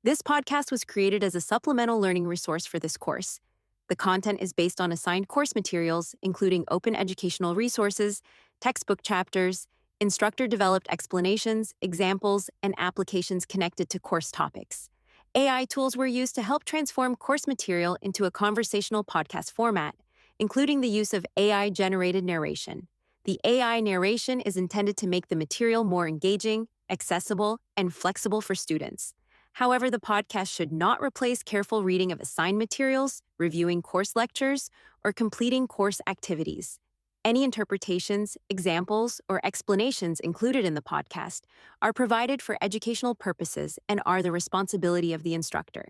This podcast was created as a supplemental learning resource for this course. The content is based on assigned course materials, including open educational resources, textbook chapters, instructor-developed explanations, examples, and applications connected to course topics. AI tools were used to help transform course material into a conversational podcast format, including the use of AI-generated narration. The AI narration is intended to make the material more engaging, accessible, and flexible for students. However, the podcast should not replace careful reading of assigned materials, reviewing course lectures, or completing course activities. Any interpretations, examples, or explanations included in the podcast are provided for educational purposes and are the responsibility of the instructor.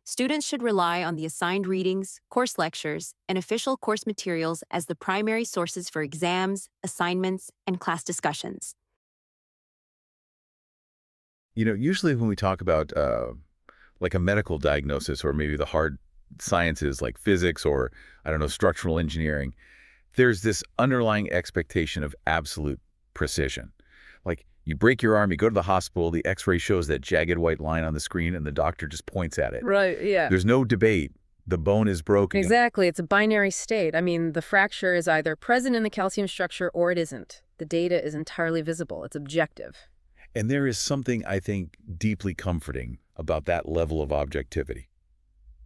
Students should rely on the assigned readings, course lectures, and official course materials as the primary sources for exams, assignments, and class discussions. Usually when we talk about like a medical diagnosis or maybe the hard sciences like physics or, structural engineering, there's this underlying expectation of absolute precision. Like you break your arm, you go to the hospital, the x-ray shows that jagged white line on the screen and the doctor just points at it. Right, yeah. There's no debate. The bone is broken. Exactly. It's a binary state. I mean, the fracture is either present in the calcium structure or it isn't. The data is entirely visible. It's objective. And there is something, I think, deeply comforting about that level of objectivity.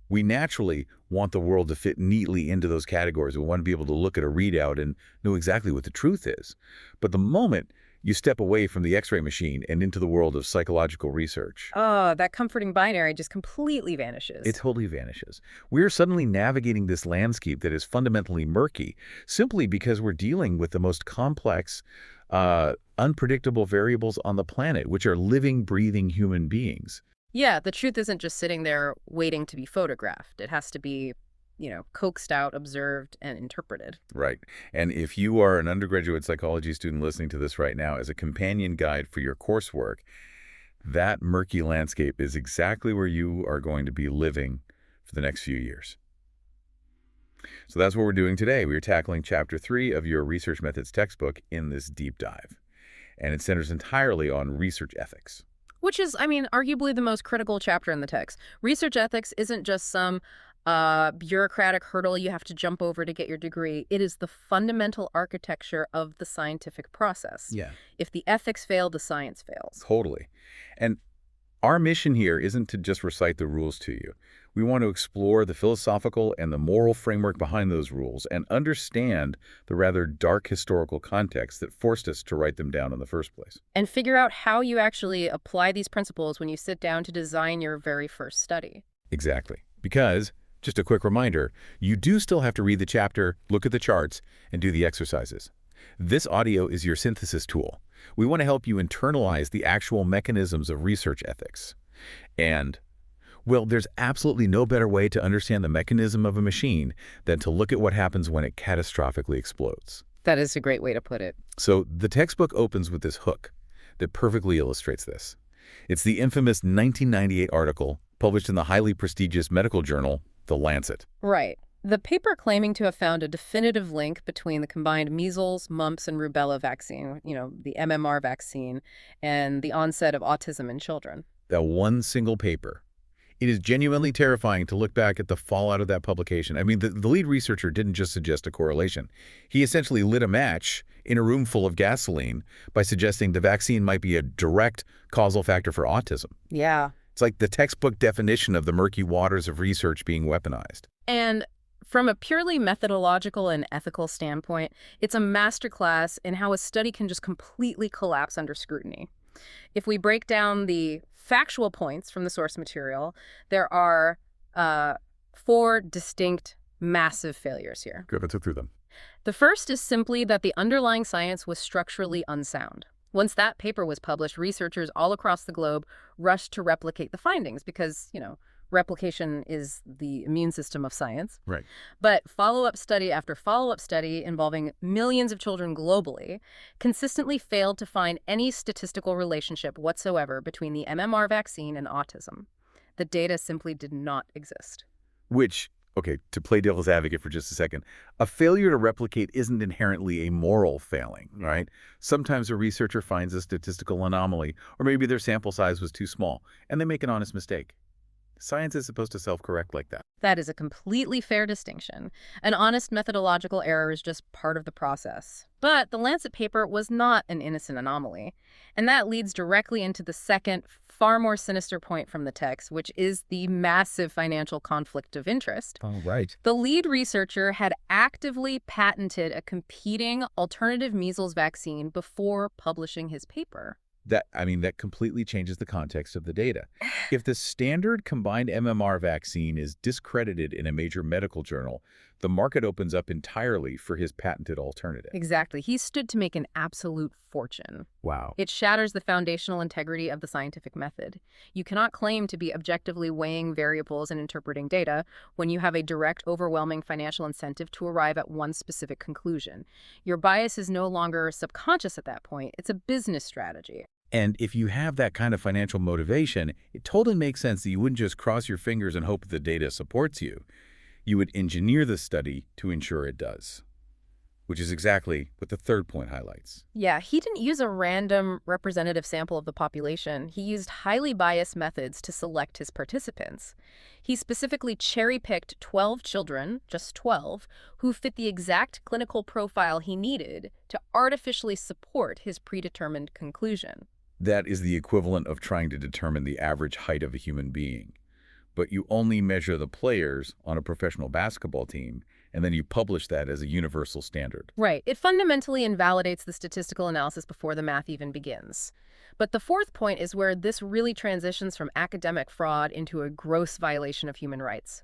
We naturally want the world to fit neatly into those categories. We want to be able to look at a readout and know exactly what the truth is. But the moment you step away from the x-ray machine and into the world of psychological research, Oh, that comforting binary just completely vanishes. it totally vanishes. We're suddenly navigating this landscape that is fundamentally murky simply because we're dealing with the most complex, unpredictable variables on the planet, which are living, breathing human beings. Yeah, the truth isn't just sitting there waiting to be photographed. It has to be, coaxed out, observed, and interpreted. Right. And if you are an undergraduate psychology student listening to this right now as a companion guide for your coursework, that murky landscape is exactly where you are going to be living for the next few years. So that's what we're doing today. We're tackling Chapter 3 of your Research Methods textbook in this deep dive. And it centers entirely on research ethics. Which is, arguably the most critical chapter in the text. Research ethics isn't just some bureaucratic hurdle you have to jump over to get your degree. It is the fundamental architecture of the scientific process. Yeah. If the ethics fail, the science fails. Totally. And our mission here isn't to just recite the rules to you. We want to explore the philosophical and the moral framework behind those rules and understand the rather dark historical context that forced us to write them down in the first place. And figure out how you actually apply these principles when you sit down to design your very first study. Exactly. Because, just a quick reminder, you do still have to read the chapter, look at the charts, and do the exercises. This audio is your synthesis tool. We want to help you internalize the actual mechanisms of research ethics. And, well, there's absolutely no better way to understand the mechanism of a machine than to look at what happens when it catastrophically explodes. That is a great way to put it. So the textbook opens with this hook that perfectly illustrates this. It's the infamous 1998 article published in the highly prestigious medical journal, The Lancet. Right. The paper claiming to have found a definitive link between the combined measles, mumps, and rubella vaccine, the MMR vaccine, and the onset of autism in children. That one single paper. It is genuinely terrifying to look back at the fallout of that publication. I mean, the lead researcher didn't just suggest a correlation. He essentially lit a match in a room full of gasoline by suggesting the vaccine might be a direct causal factor for autism. Yeah. It's like the textbook definition of the murky waters of research being weaponized. And from a purely methodological and ethical standpoint, it's a masterclass in how a study can just completely collapse under scrutiny. If we break down the factual points from the source material, there are 4 distinct, massive failures here. Good, let's look through them. The first is simply that the underlying science was structurally unsound. Once that paper was published, researchers all across the globe rushed to replicate the findings because, replication is the immune system of science. Right. But follow-up study after follow-up study involving millions of children globally consistently failed to find any statistical relationship whatsoever between the MMR vaccine and autism. The data simply did not exist. Which, okay, to play devil's advocate for just a second, a failure to replicate isn't inherently a moral failing, right? Sometimes a researcher finds a statistical anomaly, or maybe their sample size was too small, and they make an honest mistake. Science is supposed to self-correct like that. That is a completely fair distinction. An honest methodological error is just part of the process. But the Lancet paper was not an innocent anomaly. And that leads directly into the second, far more sinister point from the text, which is the massive financial conflict of interest. Oh, right. The lead researcher had actively patented a competing alternative measles vaccine before publishing his paper. That completely changes the context of the data. If the standard combined MMR vaccine is discredited in a major medical journal, the market opens up entirely for his patented alternative. Exactly. He stood to make an absolute fortune. Wow. It shatters the foundational integrity of the scientific method. You cannot claim to be objectively weighing variables and interpreting data when you have a direct, overwhelming financial incentive to arrive at one specific conclusion. Your bias is no longer subconscious at that point. It's a business strategy. And if you have that kind of financial motivation, it totally makes sense that you wouldn't just cross your fingers and hope the data supports you. You would engineer the study to ensure it does, which is exactly what the third point highlights. Yeah, he didn't use a random representative sample of the population. He used highly biased methods to select his participants. He specifically cherry-picked 12 children, just 12, who fit the exact clinical profile he needed to artificially support his predetermined conclusion. That is the equivalent of trying to determine the average height of a human being. But you only measure the players on a professional basketball team, and then you publish that as a universal standard. Right. It fundamentally invalidates the statistical analysis before the math even begins. But the fourth point is where this really transitions from academic fraud into a gross violation of human rights.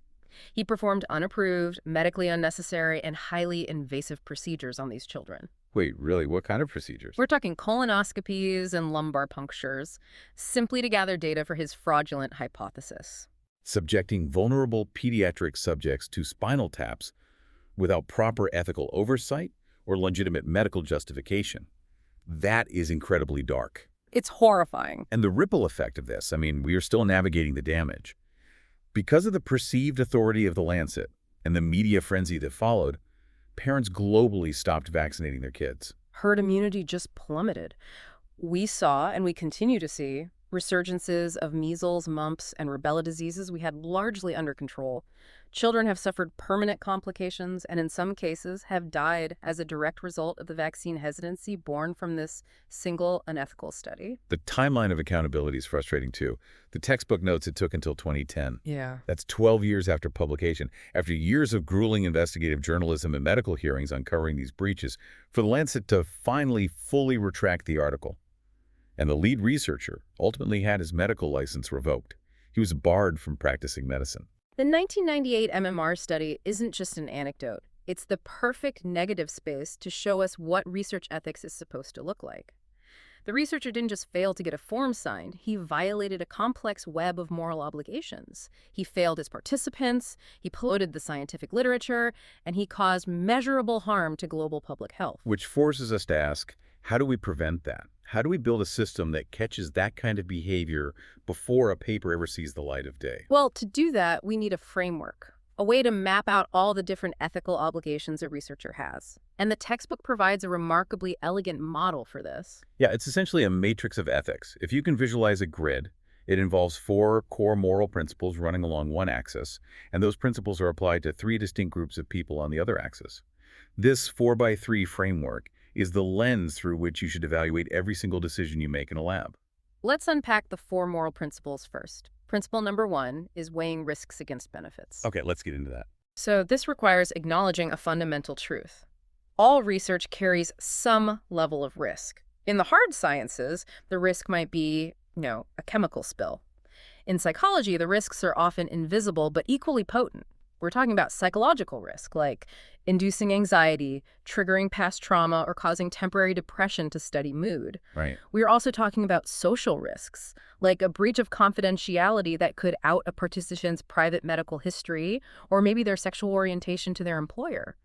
He performed unapproved, medically unnecessary, and highly invasive procedures on these children. Wait, really? What kind of procedures? We're talking colonoscopies and lumbar punctures, simply to gather data for his fraudulent hypothesis. Subjecting vulnerable pediatric subjects to spinal taps without proper ethical oversight or legitimate medical justification. That is incredibly dark. It's horrifying. And the ripple effect of this, we are still navigating the damage. Because of the perceived authority of the Lancet and the media frenzy that followed, parents globally stopped vaccinating their kids. Herd immunity just plummeted. We saw, and we continue to see, resurgences of measles, mumps, and rubella diseases we had largely under control. Children have suffered permanent complications and in some cases have died as a direct result of the vaccine hesitancy born from this single unethical study. The timeline of accountability is frustrating too. The textbook notes it took until 2010. Yeah. That's 12 years after publication, after years of grueling investigative journalism and medical hearings uncovering these breaches, for the Lancet to finally fully retract the article. And the lead researcher ultimately had his medical license revoked. He was barred from practicing medicine. The 1998 MMR study isn't just an anecdote. It's the perfect negative space to show us what research ethics is supposed to look like. The researcher didn't just fail to get a form signed, he violated a complex web of moral obligations. He failed his participants, he polluted the scientific literature, and he caused measurable harm to global public health. Which forces us to ask, how do we prevent that? How do we build a system that catches that kind of behavior before a paper ever sees the light of day? Well, to do that, we need a framework, a way to map out all the different ethical obligations a researcher has. And the textbook provides a remarkably elegant model for this. Yeah, it's essentially a matrix of ethics. If you can visualize a grid, it involves 4 core moral principles running along one axis, and those principles are applied to 3 distinct groups of people on the other axis. This 4x3 framework is the lens through which you should evaluate every single decision you make in a lab. Let's unpack the 4 moral principles first. Principle number 1 is weighing risks against benefits. Okay, let's get into that. So this requires acknowledging a fundamental truth. All research carries some level of risk. In the hard sciences, the risk might be, a chemical spill. In psychology, the risks are often invisible but equally potent. We're talking about psychological risk, like inducing anxiety, triggering past trauma, or causing temporary depression to study mood. Right. We're also talking about social risks, like a breach of confidentiality that could out a participant's private medical history, or maybe their sexual orientation to their employer.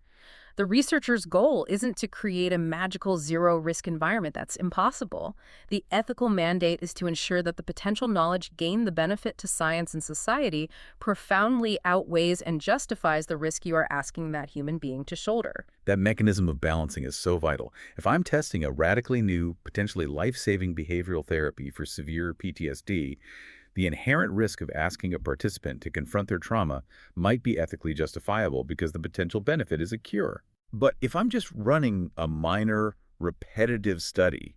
The researcher's goal isn't to create a magical zero-risk environment. That's impossible. The ethical mandate is to ensure that the potential knowledge gained the benefit to science and society profoundly outweighs and justifies the risk you are asking that human being to shoulder. That mechanism of balancing is so vital. If I'm testing a radically new, potentially life-saving behavioral therapy for severe PTSD, The inherent risk of asking a participant to confront their trauma might be ethically justifiable because the potential benefit is a cure. But if I'm just running a minor, repetitive study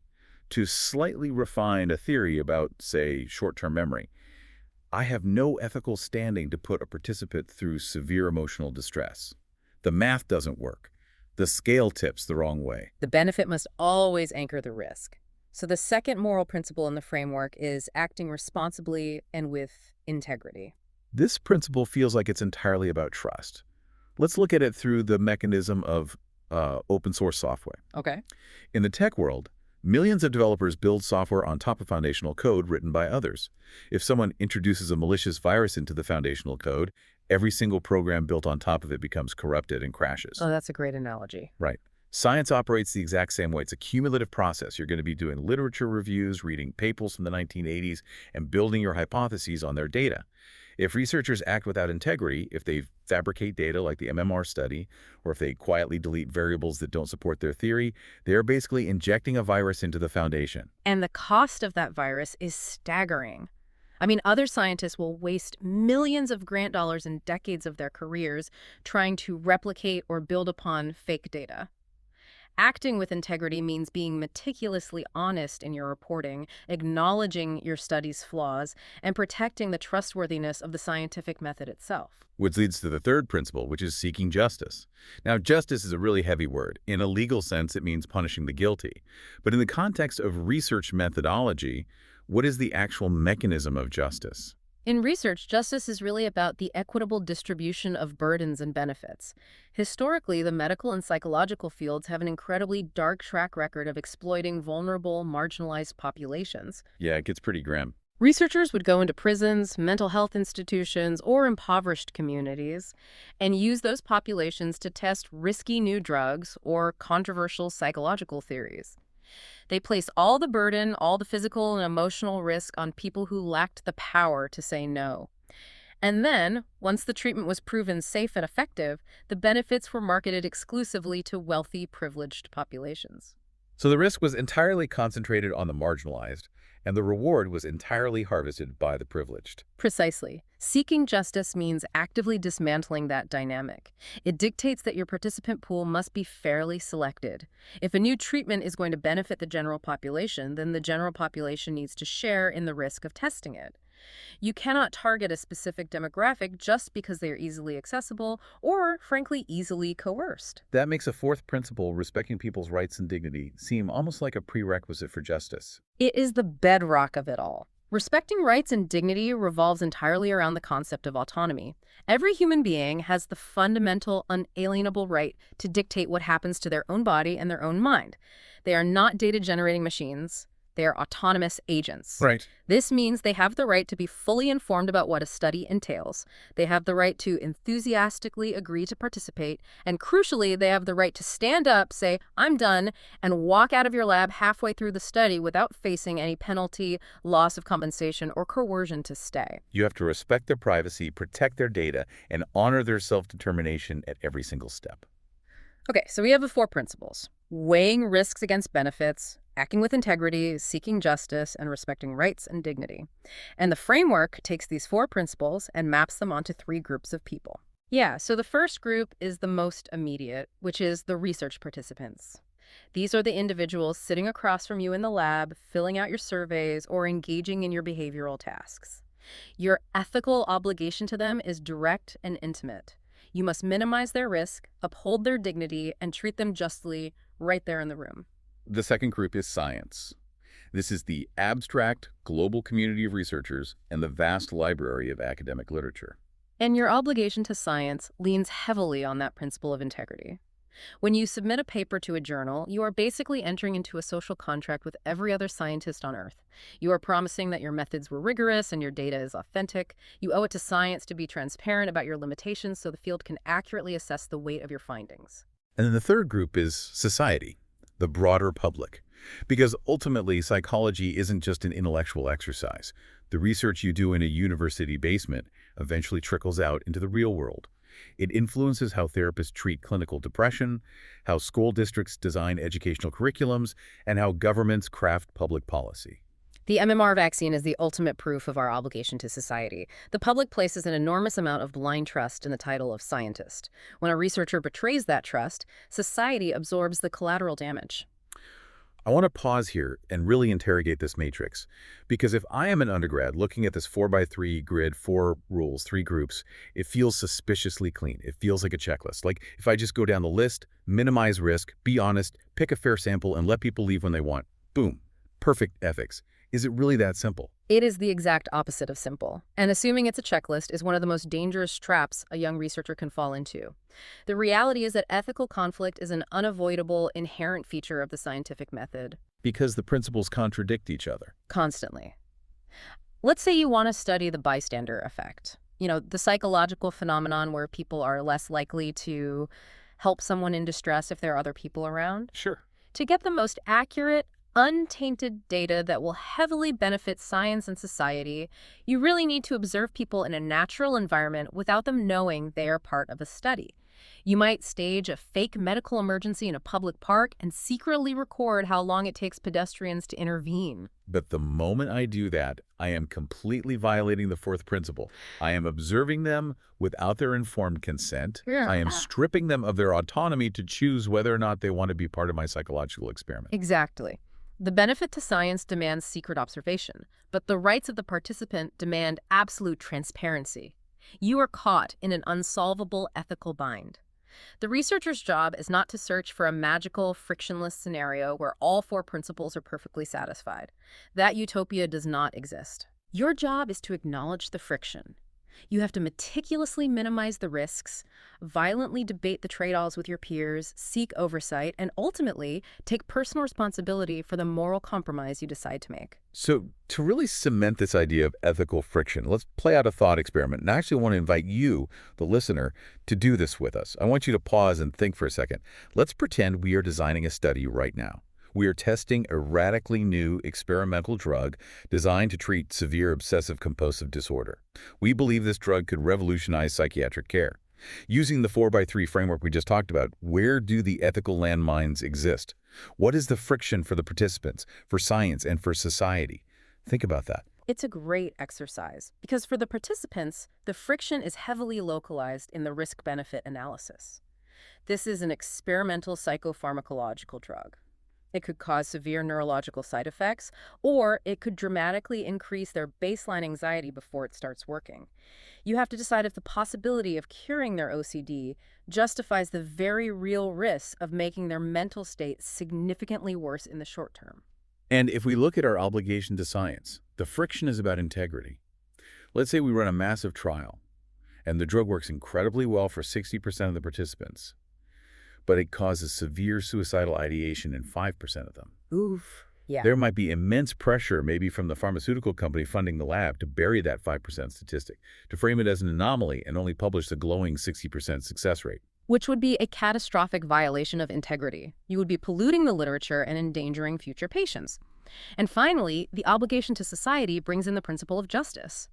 to slightly refine a theory about, say, short-term memory, I have no ethical standing to put a participant through severe emotional distress. The math doesn't work. The scale tips the wrong way. The benefit must always anchor the risk. So the second moral principle in the framework is acting responsibly and with integrity. This principle feels like it's entirely about trust. Let's look at it through the mechanism of open source software. Okay. In the tech world, millions of developers build software on top of foundational code written by others. If someone introduces a malicious virus into the foundational code, every single program built on top of it becomes corrupted and crashes. Oh, that's a great analogy. Right. Science operates the exact same way. It's a cumulative process. You're going to be doing literature reviews, reading papers from the 1980s, and building your hypotheses on their data. If researchers act without integrity, if they fabricate data like the MMR study, or if they quietly delete variables that don't support their theory, they're basically injecting a virus into the foundation. And the cost of that virus is staggering. I mean, other scientists will waste millions of grant dollars and decades of their careers trying to replicate or build upon fake data. Acting with integrity means being meticulously honest in your reporting, acknowledging your study's flaws, and protecting the trustworthiness of the scientific method itself. Which leads to the third principle, which is seeking justice. Now, justice is a really heavy word. In a legal sense, it means punishing the guilty. But in the context of research methodology, what is the actual mechanism of justice? In research, justice is really about the equitable distribution of burdens and benefits. Historically, the medical and psychological fields have an incredibly dark track record of exploiting vulnerable, marginalized populations. Yeah, it gets pretty grim. Researchers would go into prisons, mental health institutions, or impoverished communities and use those populations to test risky new drugs or controversial psychological theories. They placed all the burden, all the physical and emotional risk on people who lacked the power to say no. And then, once the treatment was proven safe and effective, the benefits were marketed exclusively to wealthy, privileged populations. So the risk was entirely concentrated on the marginalized, and the reward was entirely harvested by the privileged. Precisely. Seeking justice means actively dismantling that dynamic. It dictates that your participant pool must be fairly selected. If a new treatment is going to benefit the general population, then the general population needs to share in the risk of testing it. You cannot target a specific demographic just because they are easily accessible or, frankly, easily coerced. That makes a fourth principle, respecting people's rights and dignity, seem almost like a prerequisite for justice. It is the bedrock of it all. Respecting rights and dignity revolves entirely around the concept of autonomy. Every human being has the fundamental, unalienable right to dictate what happens to their own body and their own mind. They are not data-generating machines. They are autonomous agents. Right. This means they have the right to be fully informed about what a study entails. They have the right to enthusiastically agree to participate. And crucially, they have the right to stand up, say, "I'm done," and walk out of your lab halfway through the study without facing any penalty, loss of compensation, or coercion to stay. You have to respect their privacy, protect their data, and honor their self-determination at every single step. Okay, so we have the four principles: weighing risks against benefits, acting with integrity, seeking justice, and respecting rights and dignity. And the framework takes these four principles and maps them onto three groups of people. Yeah, so the first group is the most immediate, which is the research participants. These are the individuals sitting across from you in the lab, filling out your surveys, or engaging in your behavioral tasks. Your ethical obligation to them is direct and intimate. You must minimize their risk, uphold their dignity, and treat them justly right there in the room. The second group is science. This is the abstract, global community of researchers and the vast library of academic literature. And your obligation to science leans heavily on that principle of integrity. When you submit a paper to a journal, you are basically entering into a social contract with every other scientist on Earth. You are promising that your methods were rigorous and your data is authentic. You owe it to science to be transparent about your limitations so the field can accurately assess the weight of your findings. And then the third group is society, the broader public. Because ultimately, psychology isn't just an intellectual exercise. The research you do in a university basement eventually trickles out into the real world. It influences how therapists treat clinical depression, how school districts design educational curriculums, and how governments craft public policy. The MMR vaccine is the ultimate proof of our obligation to society. The public places an enormous amount of blind trust in the title of scientist. When a researcher betrays that trust, society absorbs the collateral damage. I want to pause here and really interrogate this matrix. Because if I am an undergrad looking at this 4x3 grid, 4 rules, 3 groups, it feels suspiciously clean. It feels like a checklist. Like if I just go down the list, minimize risk, be honest, pick a fair sample, and let people leave when they want. Boom. Perfect ethics. Is it really that simple? It is the exact opposite of simple, and assuming it's a checklist is one of the most dangerous traps a young researcher can fall into. The reality is that ethical conflict is an unavoidable, inherent feature of the scientific method. Because the principles contradict each other. Constantly. Let's say you want to study the bystander effect. The psychological phenomenon where people are less likely to help someone in distress if there are other people around. Sure. To get the most accurate, untainted data that will heavily benefit science and society, you really need to observe people in a natural environment without them knowing they are part of a study. You might stage a fake medical emergency in a public park and secretly record how long it takes pedestrians to intervene. But the moment I do that, I am completely violating the fourth principle. I am observing them without their informed consent. Yeah. I am stripping them of their autonomy to choose whether or not they want to be part of my psychological experiment. Exactly. The benefit to science demands secret observation, but the rights of the participant demand absolute transparency. You are caught in an unsolvable ethical bind. The researcher's job is not to search for a magical, frictionless scenario where all 4 principles are perfectly satisfied. That utopia does not exist. Your job is to acknowledge the friction. You have to meticulously minimize the risks, violently debate the trade-offs with your peers, seek oversight, and ultimately take personal responsibility for the moral compromise you decide to make. So to really cement this idea of ethical friction, let's play out a thought experiment. And I actually want to invite you, the listener, to do this with us. I want you to pause and think for a second. Let's pretend we are designing a study right now. We are testing a radically new experimental drug designed to treat severe obsessive-compulsive disorder. We believe this drug could revolutionize psychiatric care. Using the 4x3 framework we just talked about, where do the ethical landmines exist? What is the friction for the participants, for science, and for society? Think about that. It's a great exercise because for the participants, the friction is heavily localized in the risk-benefit analysis. This is an experimental psychopharmacological drug. It could cause severe neurological side effects, or it could dramatically increase their baseline anxiety before it starts working. You have to decide if the possibility of curing their OCD justifies the very real risk of making their mental state significantly worse in the short term. And if we look at our obligation to science, the friction is about integrity. Let's say we run a massive trial, and the drug works incredibly well for 60% of the participants, but it causes severe suicidal ideation in 5% of them. Oof. Yeah. There might be immense pressure, maybe from the pharmaceutical company funding the lab, to bury that 5% statistic, to frame it as an anomaly and only publish the glowing 60% success rate. Which would be a catastrophic violation of integrity. You would be polluting the literature and endangering future patients. And finally, the obligation to society brings in the principle of justice.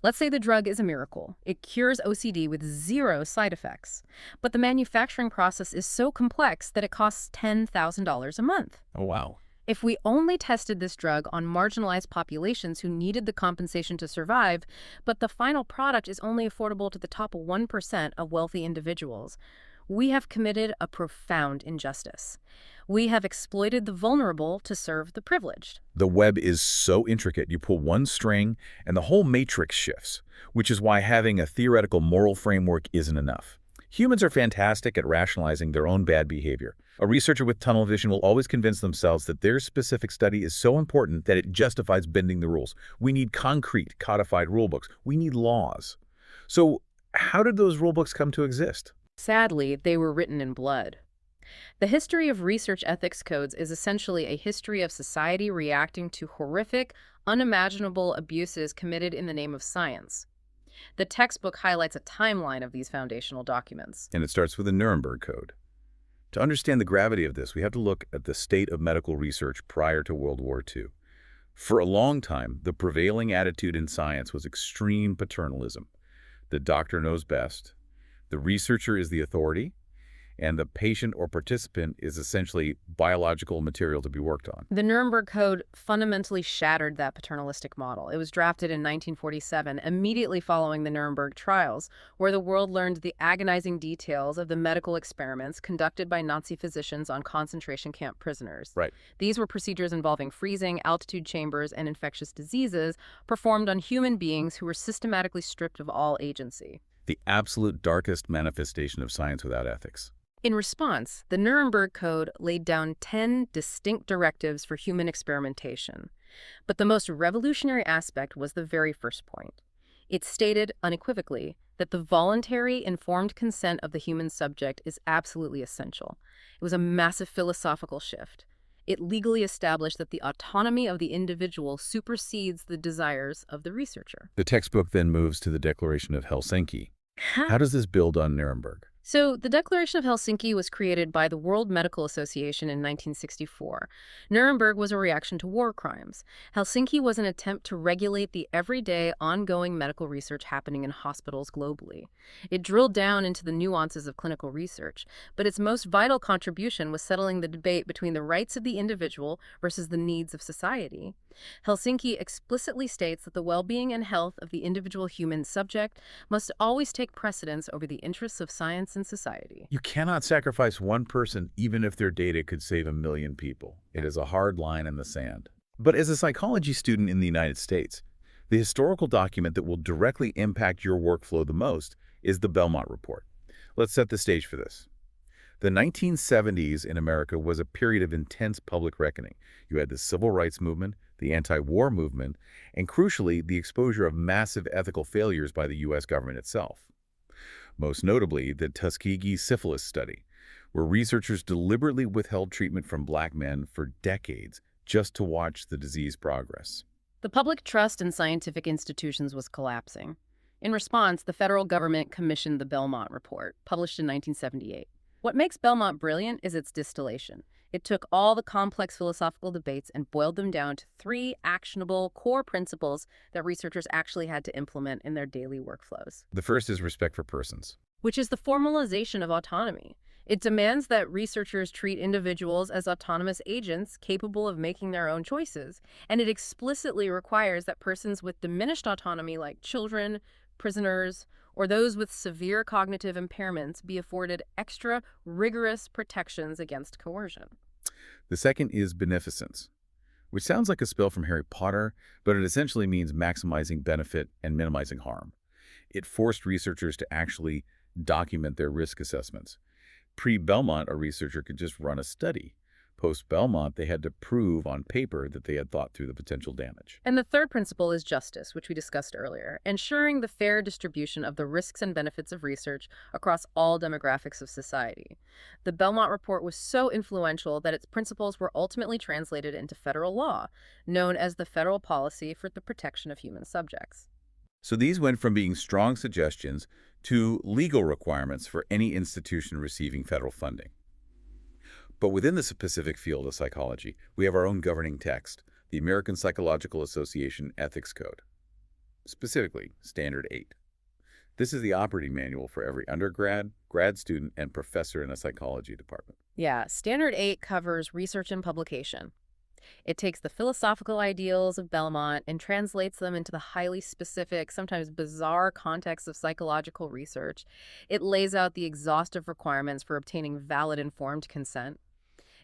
Let's say the drug is a miracle. It cures OCD with 0 side effects. But the manufacturing process is so complex that it costs $10,000 a month. Oh, wow. If we only tested this drug on marginalized populations who needed the compensation to survive, but the final product is only affordable to the top 1% of wealthy individuals, we have committed a profound injustice. We have exploited the vulnerable to serve the privileged. The web is so intricate. You pull one string and the whole matrix shifts, which is why having a theoretical moral framework isn't enough. Humans are fantastic at rationalizing their own bad behavior. A researcher with tunnel vision will always convince themselves that their specific study is so important that it justifies bending the rules. We need concrete, codified rulebooks. We need laws. So how did those rulebooks come to exist? Sadly, they were written in blood. The history of research ethics codes is essentially a history of society reacting to horrific, unimaginable abuses committed in the name of science. The textbook highlights a timeline of these foundational documents. And it starts with the Nuremberg Code. To understand the gravity of this, we have to look at the state of medical research prior to World War II. For a long time, the prevailing attitude in science was extreme paternalism. The doctor knows best. The researcher is the authority, and the patient or participant is essentially biological material to be worked on. The Nuremberg Code fundamentally shattered that paternalistic model. It was drafted in 1947, immediately following the Nuremberg trials, where the world learned the agonizing details of the medical experiments conducted by Nazi physicians on concentration camp prisoners. Right. These were procedures involving freezing, altitude chambers, and infectious diseases performed on human beings who were systematically stripped of all agency. The absolute darkest manifestation of science without ethics. In response, the Nuremberg Code laid down 10 distinct directives for human experimentation. But the most revolutionary aspect was the very first point. It stated unequivocally that the voluntary, informed consent of the human subject is absolutely essential. It was a massive philosophical shift. It legally established that the autonomy of the individual supersedes the desires of the researcher. The textbook then moves to the Declaration of Helsinki. How does this build on Nuremberg? So, the Declaration of Helsinki was created by the World Medical Association in 1964. Nuremberg was a reaction to war crimes. Helsinki was an attempt to regulate the everyday, ongoing medical research happening in hospitals globally. It drilled down into the nuances of clinical research, but its most vital contribution was settling the debate between the rights of the individual versus the needs of society. Helsinki explicitly states that the well-being and health of the individual human subject must always take precedence over the interests of science and society. You cannot sacrifice one person even if their data could save 1 million people. It is a hard line in the sand. But as a psychology student in the United States, the historical document that will directly impact your workflow the most is the Belmont Report. Let's set the stage for this. The 1970s in America was a period of intense public reckoning. You had the civil rights movement, the anti-war movement, and crucially, the exposure of massive ethical failures by the U.S. government itself. Most notably, the Tuskegee syphilis study, where researchers deliberately withheld treatment from black men for decades just to watch the disease progress. The public trust in scientific institutions was collapsing. In response, the federal government commissioned the Belmont Report, published in 1978. What makes Belmont brilliant is its distillation. It took all the complex philosophical debates and boiled them down to 3 actionable core principles that researchers actually had to implement in their daily workflows. The first is respect for persons, Which is the formalization of autonomy. It demands that researchers treat individuals as autonomous agents capable of making their own choices, and it explicitly requires that persons with diminished autonomy like children, prisoners, or those with severe cognitive impairments be afforded extra rigorous protections against coercion. The second is beneficence, which sounds like a spell from Harry Potter, but it essentially means maximizing benefit and minimizing harm. It forced researchers to actually document their risk assessments. Pre-Belmont, a researcher could just run a study. Post-Belmont, they had to prove on paper that they had thought through the potential damage. And the third principle is justice, which we discussed earlier, ensuring the fair distribution of the risks and benefits of research across all demographics of society. The Belmont Report was so influential that its principles were ultimately translated into federal law, known as the Federal Policy for the Protection of Human Subjects. So these went from being strong suggestions to legal requirements for any institution receiving federal funding. But within the specific field of psychology, we have our own governing text, the American Psychological Association Ethics Code, specifically Standard 8. This is the operating manual for every undergrad, grad student, and professor in a psychology department. Yeah, Standard 8 covers research and publication. It takes the philosophical ideals of Belmont and translates them into the highly specific, sometimes bizarre context of psychological research. It lays out the exhaustive requirements for obtaining valid informed consent.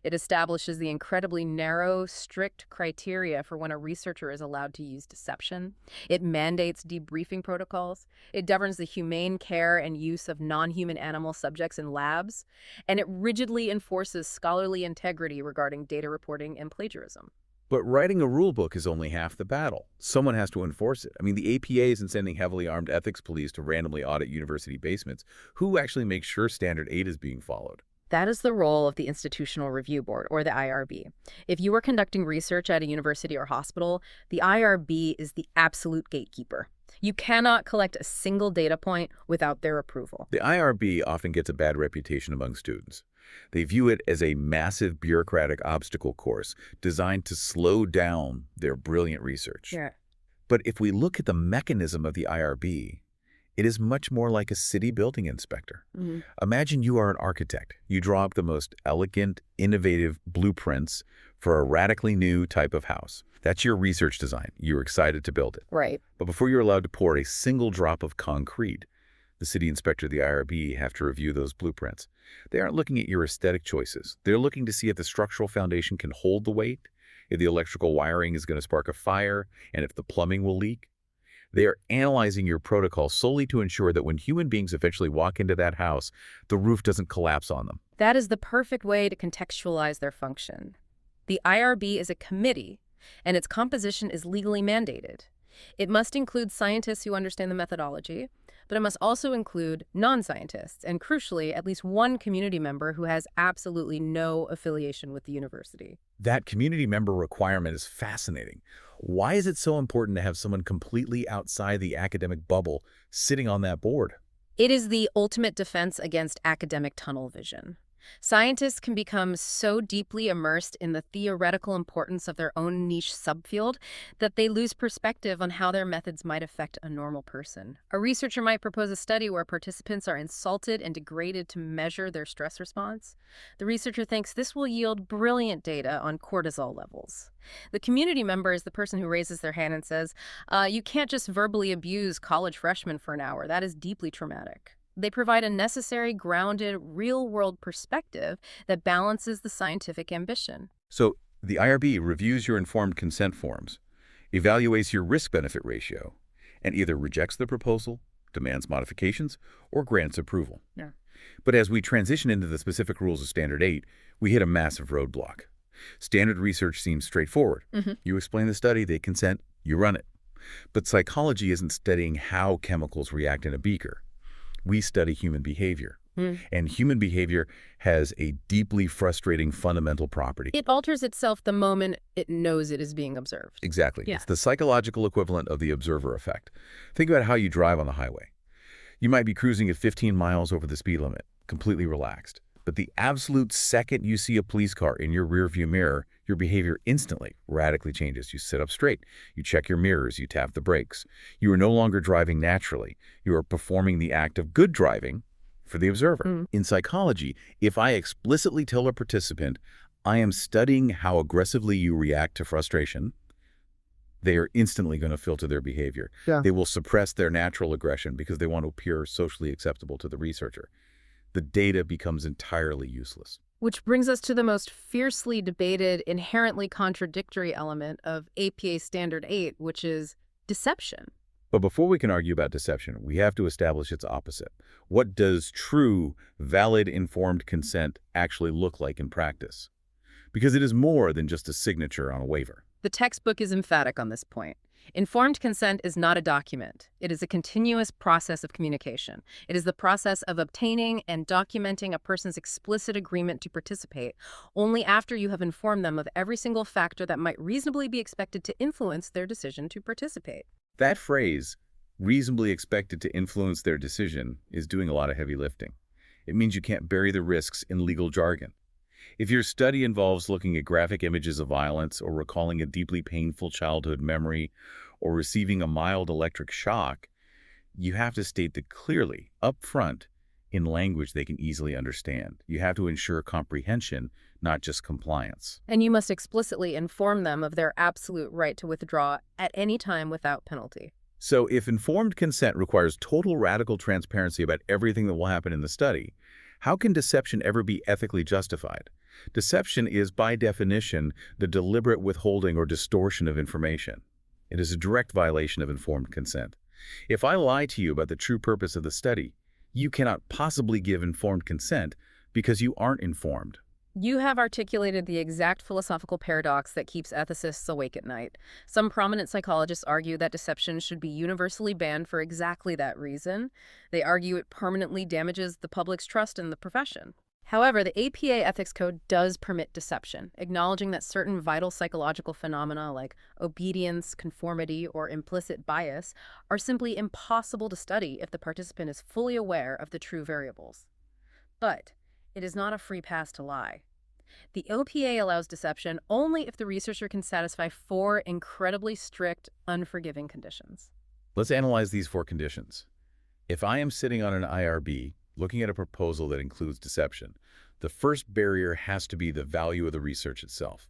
It establishes the incredibly narrow, strict criteria for when a researcher is allowed to use deception. It mandates debriefing protocols. It governs the humane care and use of non-human animal subjects in labs. And it rigidly enforces scholarly integrity regarding data reporting and plagiarism. But writing a rule book is only half the battle. Someone has to enforce it. I mean, the APA isn't sending heavily armed ethics police to randomly audit university basements. Who actually makes sure Standard 8 is being followed? That is the role of the Institutional Review Board, or the IRB. If you are conducting research at a university or hospital, the IRB is the absolute gatekeeper. You cannot collect a single data point without their approval. The IRB often gets a bad reputation among students. They view it as a massive bureaucratic obstacle course designed to slow down their brilliant research. Yeah. But if we look at the mechanism of the IRB, It is much more like a city building inspector. Mhm. Imagine you are an architect. You draw up the most elegant, innovative blueprints for a radically new type of house. That's your research design. You're excited to build it. Right. But before you're allowed to pour a single drop of concrete, the city inspector, the IRB, have to review those blueprints. They aren't looking at your aesthetic choices. They're looking to see if the structural foundation can hold the weight, if the electrical wiring is going to spark a fire, and if the plumbing will leak. They are analyzing your protocol solely to ensure that when human beings eventually walk into that house, the roof doesn't collapse on them. That is the perfect way to contextualize their function. The IRB is a committee, and its composition is legally mandated. It must include scientists who understand the methodology, but it must also include non-scientists, and crucially, at least one community member who has absolutely no affiliation with the university. That community member requirement is fascinating. Why is it so important to have someone completely outside the academic bubble sitting on that board? It is the ultimate defense against academic tunnel vision. Scientists can become so deeply immersed in the theoretical importance of their own niche subfield that they lose perspective on how their methods might affect a normal person. A researcher might propose a study where participants are insulted and degraded to measure their stress response. The researcher thinks this will yield brilliant data on cortisol levels. The community member is the person who raises their hand and says, you can't just verbally abuse college freshmen for an hour. That is deeply traumatic. They provide a necessary, grounded, real-world perspective that balances the scientific ambition. So the IRB reviews your informed consent forms, evaluates your risk-benefit ratio, and either rejects the proposal, demands modifications, or grants approval. Yeah. But as we transition into the specific rules of Standard 8, we hit a massive roadblock. Standard research seems straightforward. You explain the study, they consent, you run it. But psychology isn't studying how chemicals react in a beaker. We study human behavior. And human behavior has a deeply frustrating fundamental property. It alters itself the moment it knows it is being observed. Exactly. Yeah. It's the psychological equivalent of the observer effect. Think about how you drive on the highway. You might be cruising at 15 miles over the speed limit, completely relaxed. But the absolute second you see a police car in your rearview mirror, your behavior instantly, radically changes. You sit up straight. You check your mirrors. You tap the brakes. You are no longer driving naturally. You are performing the act of good driving for the observer. In psychology, if I explicitly tell a participant, I am studying how aggressively you react to frustration, they are instantly going to filter their behavior. Yeah. They will suppress their natural aggression because they want to appear socially acceptable to the researcher. The data becomes entirely useless. Which brings us to the most fiercely debated, inherently contradictory element of APA Standard 8, which is deception. But before we can argue about deception, we have to establish its opposite. What does true, valid, informed consent actually look like in practice? Because it is more than just a signature on a waiver. The textbook is emphatic on this point. Informed consent is not a document. It is a continuous process of communication. It is the process of obtaining and documenting a person's explicit agreement to participate only after you have informed them of every single factor that might reasonably be expected to influence their decision to participate. That phrase, reasonably expected to influence their decision, is doing a lot of heavy lifting. It means you can't bury the risks in legal jargon. If your study involves looking at graphic images of violence or recalling a deeply painful childhood memory or receiving a mild electric shock, you have to state that clearly, up front, in language they can easily understand. You have to ensure comprehension, not just compliance. And you must explicitly inform them of their absolute right to withdraw at any time without penalty. So if informed consent requires total radical transparency about everything that will happen in the study, how can deception ever be ethically justified? Deception is, by definition, the deliberate withholding or distortion of information. It is a direct violation of informed consent. If I lie to you about the true purpose of the study, you cannot possibly give informed consent because you aren't informed. You have articulated the exact philosophical paradox that keeps ethicists awake at night. Some prominent psychologists argue that deception should be universally banned for exactly that reason. They argue it permanently damages the public's trust in the profession. However, the APA Ethics Code does permit deception, acknowledging that certain vital psychological phenomena like obedience, conformity, or implicit bias are simply impossible to study if the participant is fully aware of the true variables. But it is not a free pass to lie. The OPA allows deception only if the researcher can satisfy 4 incredibly strict, unforgiving conditions. Let's analyze these 4 conditions. If I am sitting on an IRB looking at a proposal that includes deception, the first barrier has to be the value of the research itself.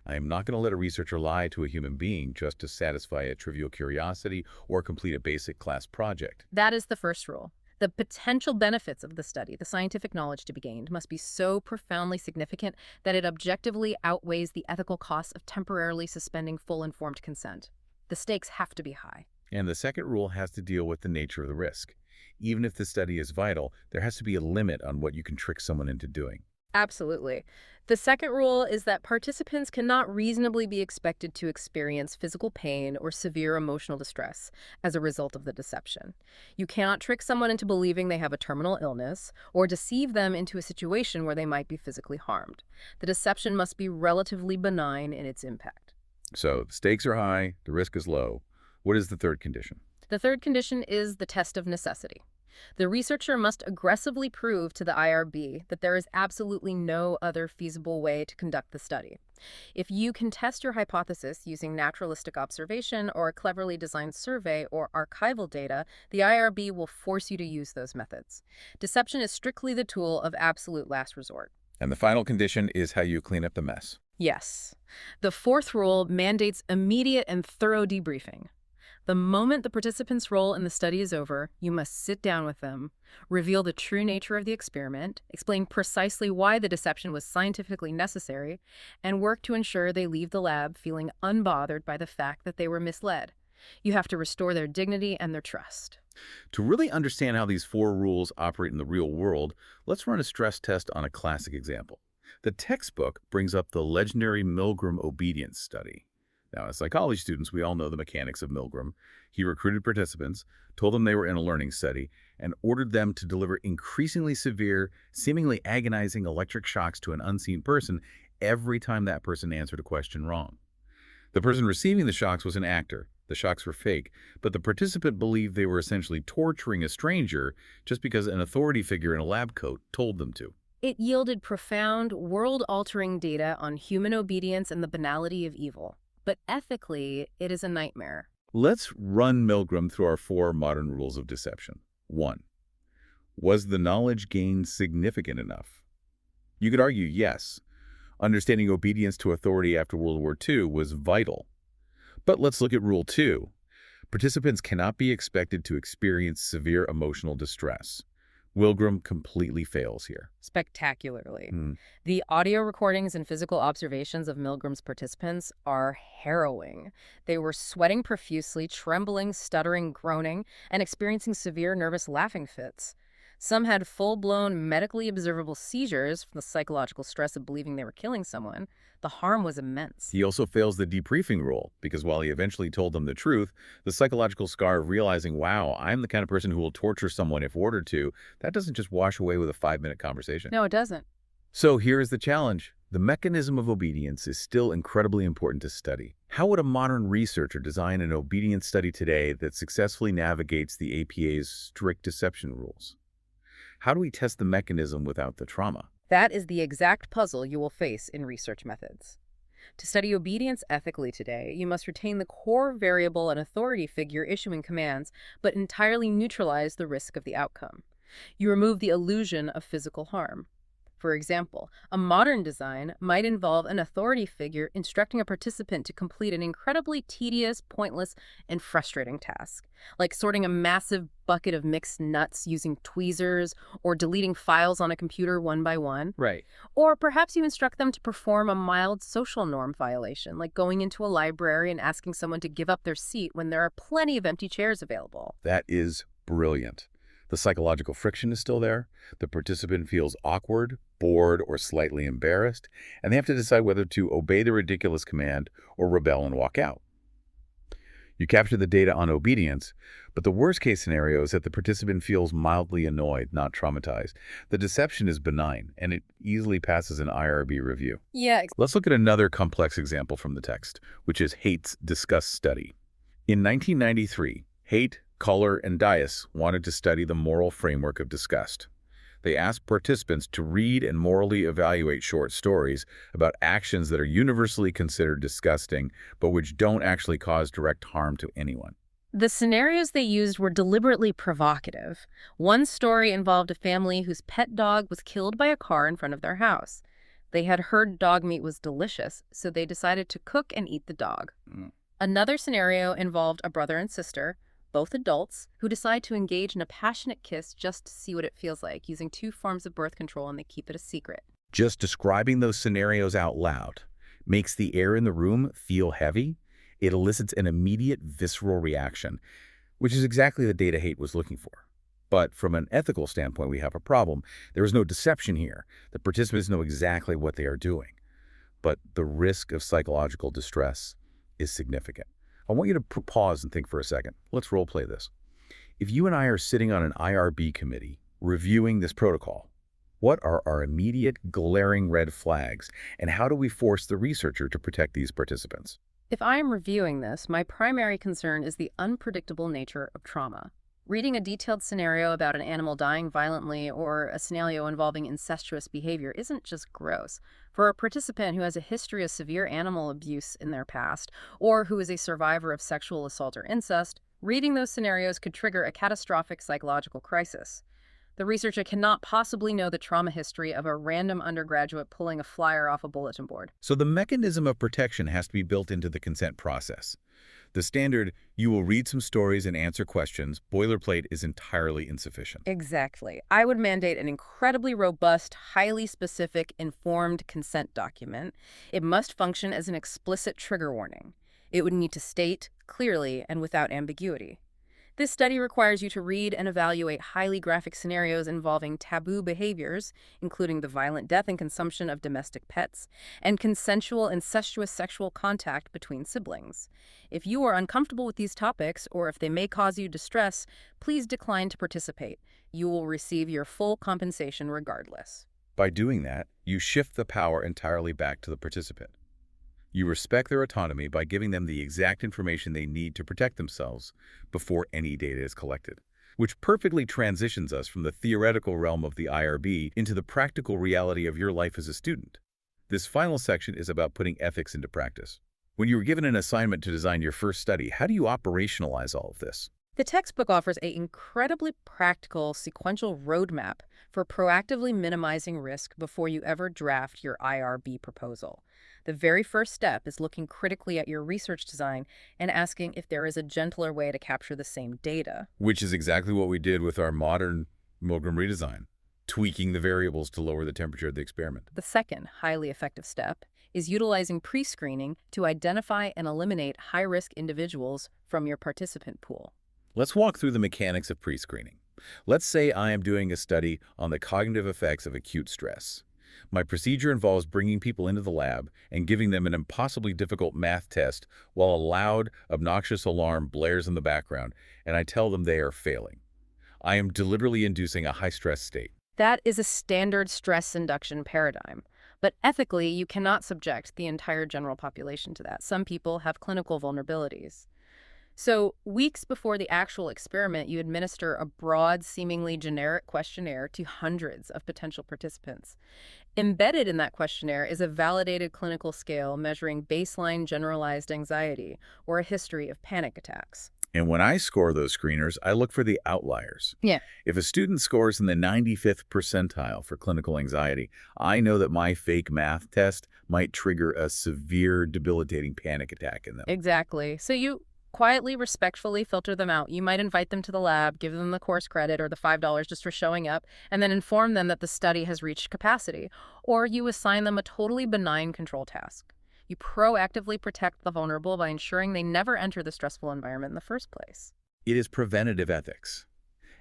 I am not going to let a researcher lie to a human being just to satisfy a trivial curiosity or complete a basic class project. That is the first rule. The potential benefits of the study, the scientific knowledge to be gained, must be so profoundly significant that it objectively outweighs the ethical costs of temporarily suspending full informed consent. The stakes have to be high. And the second rule has to deal with the nature of the risk. Even if the study is vital, there has to be a limit on what you can trick someone into doing. Absolutely. The second rule is that participants cannot reasonably be expected to experience physical pain or severe emotional distress as a result of the deception. You cannot trick someone into believing they have a terminal illness or deceive them into a situation where they might be physically harmed. The deception must be relatively benign in its impact. So the stakes are high, the risk is low. What is the third condition? The third condition is the test of necessity. The researcher must aggressively prove to the IRB that there is absolutely no other feasible way to conduct the study. If you can test your hypothesis using naturalistic observation or a cleverly designed survey or archival data, the IRB will force you to use those methods. Deception is strictly the tool of absolute last resort. And the final condition is how you clean up the mess. Yes. The fourth rule mandates immediate and thorough debriefing. The moment the participants' role in the study is over, you must sit down with them, reveal the true nature of the experiment, explain precisely why the deception was scientifically necessary, and work to ensure they leave the lab feeling unbothered by the fact that they were misled. You have to restore their dignity and their trust. To really understand how these four rules operate in the real world, let's run a stress test on a classic example. The textbook brings up the legendary Milgram obedience study. Now, as psychology students, we all know the mechanics of Milgram. He recruited participants, told them they were in a learning study, and ordered them to deliver increasingly severe, seemingly agonizing electric shocks to an unseen person every time that person answered a question wrong. The person receiving the shocks was an actor. The shocks were fake, but the participant believed they were essentially torturing a stranger just because an authority figure in a lab coat told them to. It yielded profound, world-altering data on human obedience and the banality of evil. But ethically, it is a nightmare. Let's run Milgram through our four modern rules of deception. 1. Was the knowledge gained significant enough? You could argue yes. Understanding obedience to authority after World War II was vital. But let's look at Rule 2. Participants cannot be expected to experience severe emotional distress. Milgram completely fails here. Spectacularly. The audio recordings and physical observations of Milgram's participants are harrowing. They were sweating profusely, trembling, stuttering, groaning, and experiencing severe nervous laughing fits. Some had full-blown, medically observable seizures from the psychological stress of believing they were killing someone. The harm was immense. He also fails the debriefing rule, because while he eventually told them the truth, the psychological scar of realizing, wow, I'm the kind of person who will torture someone if ordered to, that doesn't just wash away with a 5-minute conversation. No, it doesn't. So here is the challenge. The mechanism of obedience is still incredibly important to study. How would a modern researcher design an obedience study today that successfully navigates the APA's strict deception rules? How do we test the mechanism without the trauma? That is the exact puzzle you will face in research methods. To study obedience ethically today, you must retain the core variable and authority figure issuing commands, but entirely neutralize the risk of the outcome. You remove the illusion of physical harm. For example, a modern design might involve an authority figure instructing a participant to complete an incredibly tedious, pointless, and frustrating task, like sorting a massive bucket of mixed nuts using tweezers or deleting files on a computer one by one. Right. Or perhaps you instruct them to perform a mild social norm violation, like going into a library and asking someone to give up their seat when there are plenty of empty chairs available. That is brilliant. The psychological friction is still there. The participant feels awkward, bored, or slightly embarrassed, and they have to decide whether to obey the ridiculous command or rebel and walk out. You capture the data on obedience, but the worst-case scenario is that the participant feels mildly annoyed, not traumatized. The deception is benign, and it easily passes an IRB review. Yeah. Let's look at another complex example from the text, which is Haight's disgust study. In 1993, Haight, Culler, and Dias wanted to study the moral framework of disgust. They asked participants to read and morally evaluate short stories about actions that are universally considered disgusting, but which don't actually cause direct harm to anyone. The scenarios they used were deliberately provocative. One story involved a family whose pet dog was killed by a car in front of their house. They had heard dog meat was delicious, so they decided to cook and eat the dog. Another scenario involved a brother and sister, both adults, who decide to engage in a passionate kiss just to see what it feels like, using 2 forms of birth control, and they keep it a secret. Just describing those scenarios out loud makes the air in the room feel heavy. It elicits an immediate visceral reaction, which is exactly the data hate was looking for. But from an ethical standpoint, we have a problem. There is no deception here. The participants know exactly what they are doing. But the risk of psychological distress is significant. I want you to pause and think for a second. Let's role play this. If you and I are sitting on an IRB committee reviewing this protocol, what are our immediate glaring red flags, and how do we force the researcher to protect these participants? If I am reviewing this, my primary concern is the unpredictable nature of trauma. Reading a detailed scenario about an animal dying violently or a scenario involving incestuous behavior isn't just gross. For a participant who has a history of severe animal abuse in their past, or who is a survivor of sexual assault or incest, reading those scenarios could trigger a catastrophic psychological crisis. The researcher cannot possibly know the trauma history of a random undergraduate pulling a flyer off a bulletin board. So the mechanism of protection has to be built into the consent process. The standard, you will read some stories and answer questions, boilerplate is entirely insufficient. Exactly. I would mandate an incredibly robust, highly specific, informed consent document. It must function as an explicit trigger warning. It would need to state clearly and without ambiguity. This study requires you to read and evaluate highly graphic scenarios involving taboo behaviors, including the violent death and consumption of domestic pets, and consensual incestuous sexual contact between siblings. If you are uncomfortable with these topics, or if they may cause you distress, please decline to participate. You will receive your full compensation regardless. By doing that, you shift the power entirely back to the participant. You respect their autonomy by giving them the exact information they need to protect themselves before any data is collected, which perfectly transitions us from the theoretical realm of the IRB into the practical reality of your life as a student. This final section is about putting ethics into practice. When you were given an assignment to design your first study, how do you operationalize all of this? The textbook offers an incredibly practical sequential roadmap for proactively minimizing risk before you ever draft your IRB proposal. The very first step is looking critically at your research design and asking if there is a gentler way to capture the same data. Which is exactly what we did with our modern Milgram redesign, tweaking the variables to lower the temperature of the experiment. The second highly effective step is utilizing pre-screening to identify and eliminate high-risk individuals from your participant pool. Let's walk through the mechanics of pre-screening. Let's say I am doing a study on the cognitive effects of acute stress. My procedure involves bringing people into the lab and giving them an impossibly difficult math test while a loud, obnoxious alarm blares in the background, and I tell them they are failing. I am deliberately inducing a high-stress state. That is a standard stress induction paradigm. But ethically, you cannot subject the entire general population to that. Some people have clinical vulnerabilities. So, weeks before the actual experiment, you administer a broad, seemingly generic questionnaire to hundreds of potential participants. Embedded in that questionnaire is a validated clinical scale measuring baseline generalized anxiety or a history of panic attacks. And when I score those screeners, I look for the outliers. Yeah. If a student scores in the 95th percentile for clinical anxiety, I know that my fake math test might trigger a severe, debilitating panic attack in them. Exactly. So you quietly, respectfully filter them out. You might invite them to the lab, give them the course credit or the $5 just for showing up, and then inform them that the study has reached capacity. Or you assign them a totally benign control task. You proactively protect the vulnerable by ensuring they never enter the stressful environment in the first place. It is preventative ethics.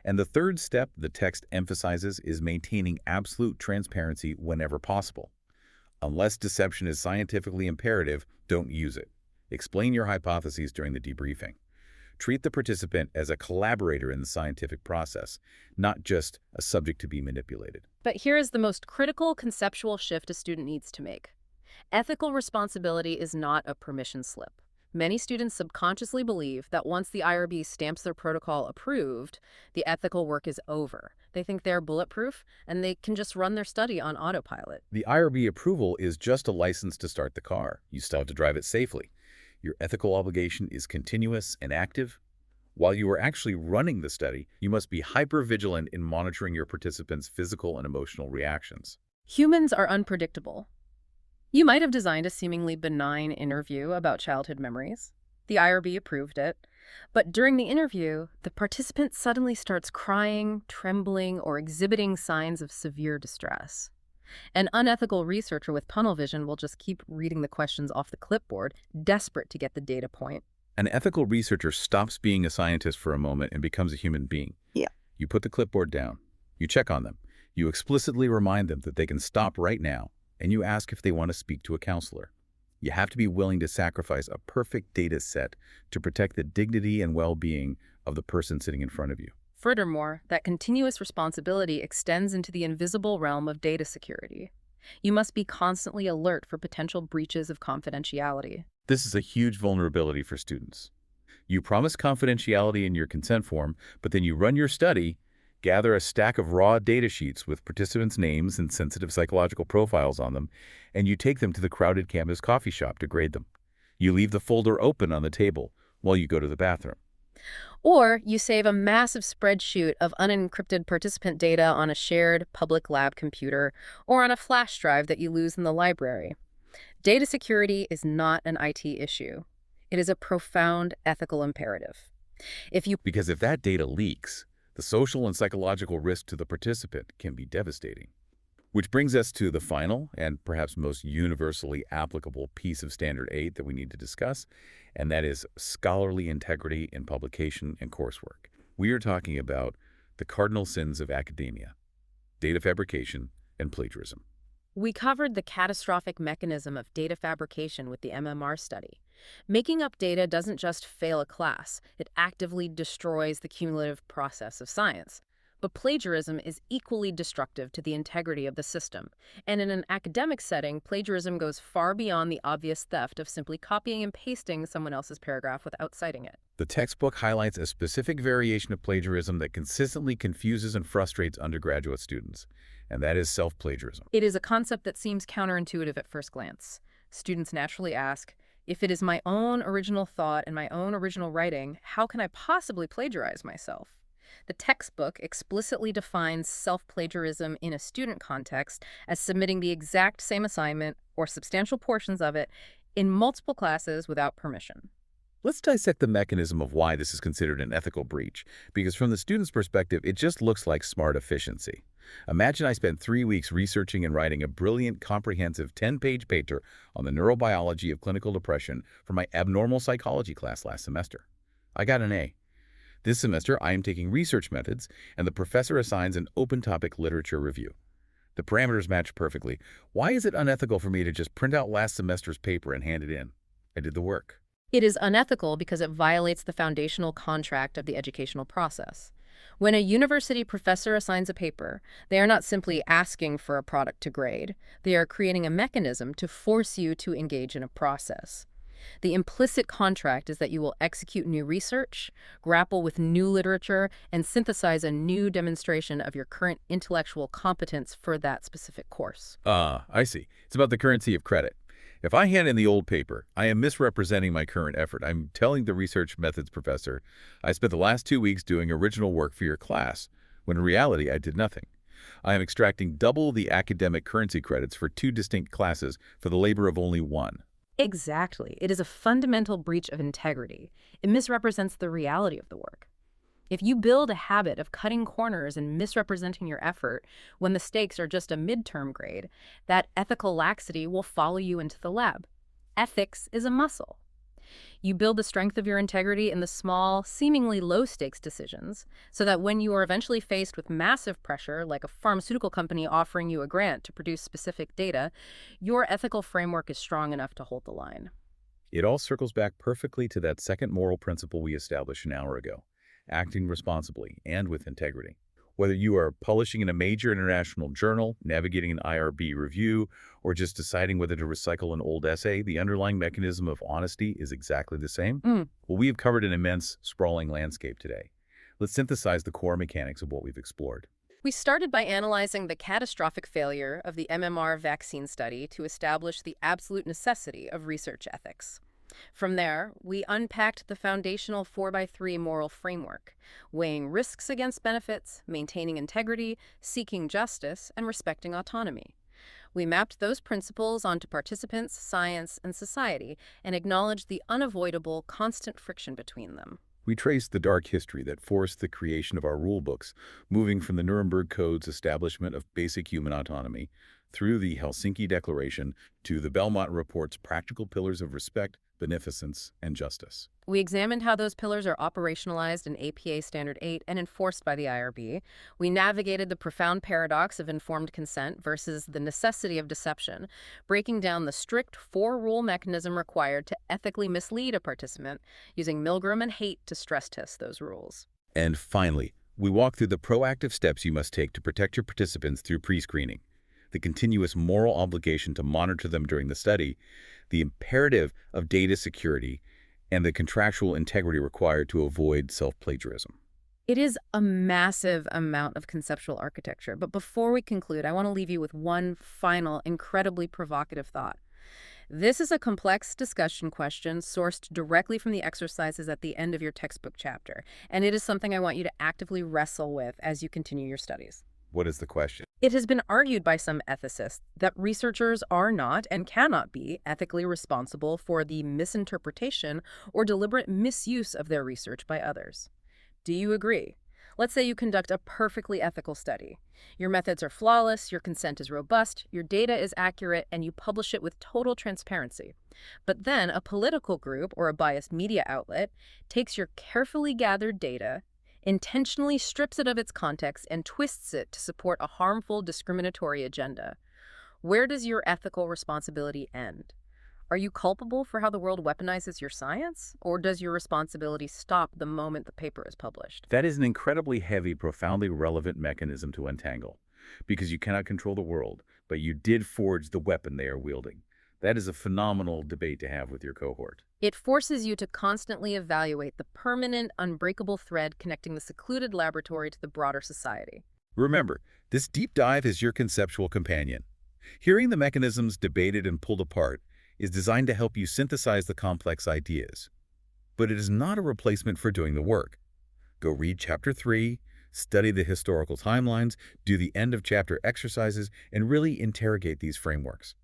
And the third step the text emphasizes is maintaining absolute transparency whenever possible. Unless deception is scientifically imperative, don't use it. Explain your hypotheses during the debriefing. Treat the participant as a collaborator in the scientific process, not just a subject to be manipulated. But here is the most critical conceptual shift a student needs to make. Ethical responsibility is not a permission slip. Many students subconsciously believe that once the IRB stamps their protocol approved, the ethical work is over. They think they're bulletproof, and they can just run their study on autopilot. The IRB approval is just a license to start the car. You still have to drive it safely. Your ethical obligation is continuous and active. While you are actually running the study, you must be hyper-vigilant in monitoring your participants' physical and emotional reactions. Humans are unpredictable. You might have designed a seemingly benign interview about childhood memories. The IRB approved it. But during the interview, the participant suddenly starts crying, trembling, or exhibiting signs of severe distress. An unethical researcher with tunnel vision will just keep reading the questions off the clipboard, desperate to get the data point. An ethical researcher stops being a scientist for a moment and becomes a human being. Yeah. You put the clipboard down. You check on them. You explicitly remind them that they can stop right now, and you ask if they want to speak to a counselor. You have to be willing to sacrifice a perfect data set to protect the dignity and well-being of the person sitting in front of you. Furthermore, that continuous responsibility extends into the invisible realm of data security. You must be constantly alert for potential breaches of confidentiality. This is a huge vulnerability for students. You promise confidentiality in your consent form, but then you run your study, gather a stack of raw data sheets with participants' names and sensitive psychological profiles on them, and you take them to the crowded campus coffee shop to grade them. You leave the folder open on the table while you go to the bathroom. Or you save a massive spreadsheet of unencrypted participant data on a shared public lab computer or on a flash drive that you lose in the library. Data security is not an IT issue. It is a profound ethical imperative. Because if that data leaks, the social and psychological risk to the participant can be devastating. Which brings us to the final and perhaps most universally applicable piece of Standard 8 that we need to discuss, and that is scholarly integrity in publication and coursework. We are talking about the cardinal sins of academia: data fabrication and plagiarism. We covered the catastrophic mechanism of data fabrication with the MMR study. Making up data doesn't just fail a class, it actively destroys the cumulative process of science. But plagiarism is equally destructive to the integrity of the system. And in an academic setting, plagiarism goes far beyond the obvious theft of simply copying and pasting someone else's paragraph without citing it. The textbook highlights a specific variation of plagiarism that consistently confuses and frustrates undergraduate students, and that is self-plagiarism. It is a concept that seems counterintuitive at first glance. Students naturally ask, if it is my own original thought and my own original writing, how can I possibly plagiarize myself? The textbook explicitly defines self-plagiarism in a student context as submitting the exact same assignment or substantial portions of it in multiple classes without permission. Let's dissect the mechanism of why this is considered an ethical breach, because from the student's perspective, it just looks like smart efficiency. Imagine I spent 3 weeks researching and writing a brilliant, comprehensive 10-page paper on the neurobiology of clinical depression for my abnormal psychology class last semester. I got an A. This semester, I am taking research methods, and the professor assigns an open-topic literature review. The parameters match perfectly. Why is it unethical for me to just print out last semester's paper and hand it in? I did the work. It is unethical because it violates the foundational contract of the educational process. When a university professor assigns a paper, they are not simply asking for a product to grade. They are creating a mechanism to force you to engage in a process. The implicit contract is that you will execute new research, grapple with new literature, and synthesize a new demonstration of your current intellectual competence for that specific course. I see. It's about the currency of credit. If I hand in the old paper, I am misrepresenting my current effort. I'm telling the research methods professor, I spent the last 2 weeks doing original work for your class, when in reality I did nothing. I am extracting double the academic currency credits for 2 distinct classes for the labor of only one. Exactly. It is a fundamental breach of integrity. It misrepresents the reality of the work. If you build a habit of cutting corners and misrepresenting your effort when the stakes are just a midterm grade, that ethical laxity will follow you into the lab. Ethics is a muscle. You build the strength of your integrity in the small, seemingly low-stakes decisions, so that when you are eventually faced with massive pressure, like a pharmaceutical company offering you a grant to produce specific data, your ethical framework is strong enough to hold the line. It all circles back perfectly to that second moral principle we established an hour ago: acting responsibly and with integrity. Whether you are publishing in a major international journal, navigating an IRB review, or just deciding whether to recycle an old essay, the underlying mechanism of honesty is exactly the same. Well, we have covered an immense, sprawling landscape today. Let's synthesize the core mechanics of what we've explored. We started by analyzing the catastrophic failure of the MMR vaccine study to establish the absolute necessity of research ethics. From there, we unpacked the foundational 4x3 moral framework, weighing risks against benefits, maintaining integrity, seeking justice, and respecting autonomy. We mapped those principles onto participants, science, and society, and acknowledged the unavoidable, constant friction between them. We traced the dark history that forced the creation of our rulebooks, moving from the Nuremberg Code's establishment of basic human autonomy through the Helsinki Declaration to the Belmont Report's practical pillars of respect, beneficence, and justice. We examined how those pillars are operationalized in APA Standard 8 and enforced by the IRB. We navigated the profound paradox of informed consent versus the necessity of deception, breaking down the strict four-rule mechanism required to ethically mislead a participant, using Milgram and Haidt to stress test those rules. And finally, we walked through the proactive steps you must take to protect your participants through pre-screening, the continuous moral obligation to monitor them during the study, the imperative of data security, and the contractual integrity required to avoid self-plagiarism. It is a massive amount of conceptual architecture, but before we conclude, I want to leave you with one final, incredibly provocative thought. This is a complex discussion question sourced directly from the exercises at the end of your textbook chapter, and it is something I want you to actively wrestle with as you continue your studies. What is the question? It has been argued by some ethicists that researchers are not and cannot be ethically responsible for the misinterpretation or deliberate misuse of their research by others. Do you agree? Let's say you conduct a perfectly ethical study. Your methods are flawless, your consent is robust, your data is accurate, and you publish it with total transparency. But then a political group or a biased media outlet takes your carefully gathered data, intentionally strips it of its context, and twists it to support a harmful, discriminatory agenda. Where does your ethical responsibility end? Are you culpable for how the world weaponizes your science? Or does your responsibility stop the moment the paper is published? That is an incredibly heavy, profoundly relevant mechanism to untangle, because you cannot control the world, but you did forge the weapon they are wielding. That is a phenomenal debate to have with your cohort. It forces you to constantly evaluate the permanent, unbreakable thread connecting the secluded laboratory to the broader society. Remember, this deep dive is your conceptual companion. Hearing the mechanisms debated and pulled apart is designed to help you synthesize the complex ideas. But it is not a replacement for doing the work. Go read Chapter 3, study the historical timelines, do the end-of-chapter exercises, and really interrogate these frameworks.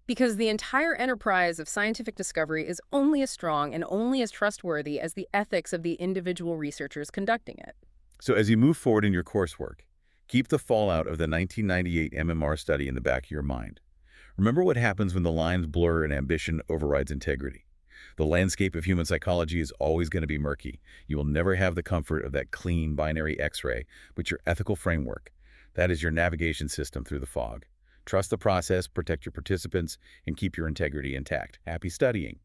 Because the entire enterprise of scientific discovery is only as strong and only as trustworthy as the ethics of the individual researchers conducting it. So as you move forward in your coursework, keep the fallout of the 1998 MMR study in the back of your mind. Remember what happens when the lines blur and ambition overrides integrity. The landscape of human psychology is always going to be murky. You will never have the comfort of that clean binary X-ray, but your ethical framework. That is your navigation system through the fog. Trust the process, protect your participants, and keep your integrity intact. Happy studying.